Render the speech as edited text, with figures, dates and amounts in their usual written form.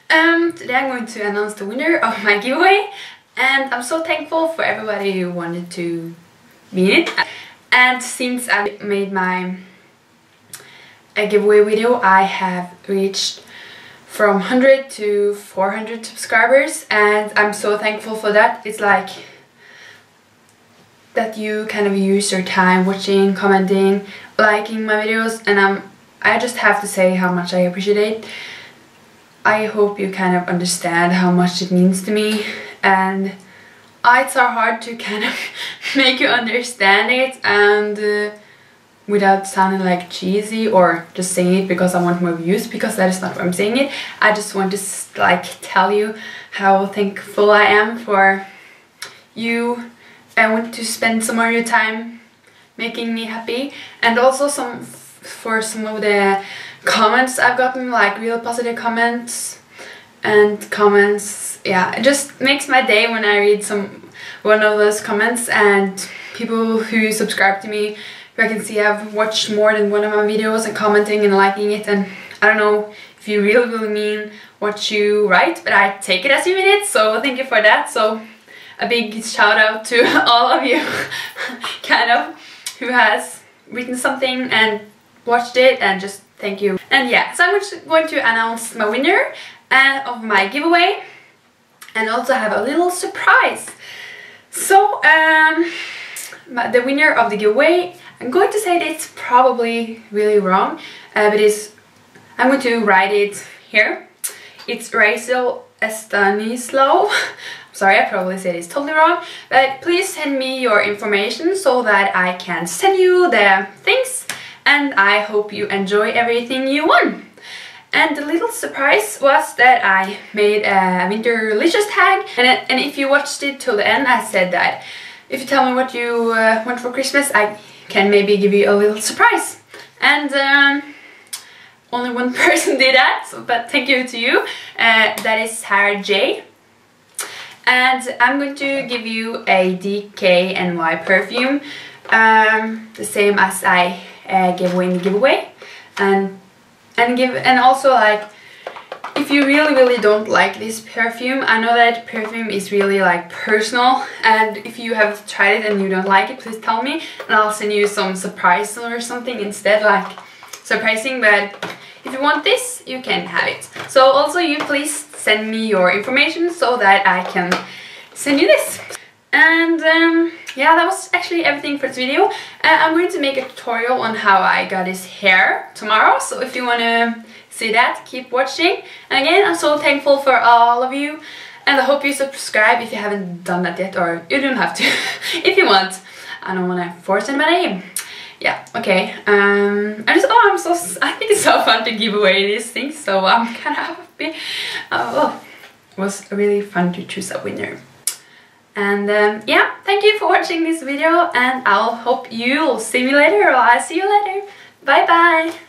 Today I'm going to announce the winner of my giveaway, and I'm so thankful for everybody who wanted to be in it. And since I made my giveaway video, I have reached from 100 to 400 subscribers, and I'm so thankful for that. It's like that you kind of use your time watching, commenting, liking my videos, and I just have to say how much I appreciate it. I hope you kind of understand how much it means to me, and it's so hard to kind of make you understand it, and without sounding like cheesy or just saying it because I want more views, because that is not why I'm saying it. I just want to like tell you how thankful I am for you. I want to spend some of your time making me happy, and also for some of the comments I've gotten, like real positive comments and comments. Yeah, it just makes my day when I read one of those comments, and people who subscribe to me who I can see have watched more than one of my videos and commenting and liking it. And I don't know if you really mean what you write, but I take it as you mean it, so thank you for that. So a big shout out to all of you kind of who has written something and watched it, and just thank you. And yeah, so I'm just going to announce my winner of my giveaway, and also have a little surprise. So the winner of the giveaway, I'm going to say that it's probably really wrong, but I'm going to write it here. It's Rachel Estanislao. Sorry, I probably said it's totally wrong, but please send me your information so that I can send you the things, and I hope you enjoy everything you won. And the little surprise was that I made a Winterlicious tag, and if you watched it till the end, I said that if you tell me what you want for Christmas, I can maybe give you a little surprise. And only one person did that, but thank you to you. That is Sarah J. And I'm going to give you a DKNY perfume, the same as I gave away in the giveaway, and also, like, if you really don't like this perfume, I know that perfume is really like personal, and if you have tried it and you don't like it, please tell me, and I'll send you some surprise or something instead, like surprising. But if you want this, you can have it. So also, you please send me your information so that I can send you this. And yeah, that was actually everything for this video. I'm going to make a tutorial on how I got his hair tomorrow, so if you want to see that, keep watching. And again, I'm so thankful for all of you, and I hope you subscribe if you haven't done that yet, or you don't have to if you want. I don't want to force anybody. Yeah, okay. I think it's so fun to give away these things, so I'm kind of happy. Well, it was really fun to choose a winner. And yeah, thank you for watching this video, and I'll hope you'll see me later, or I'll see you later. Bye bye!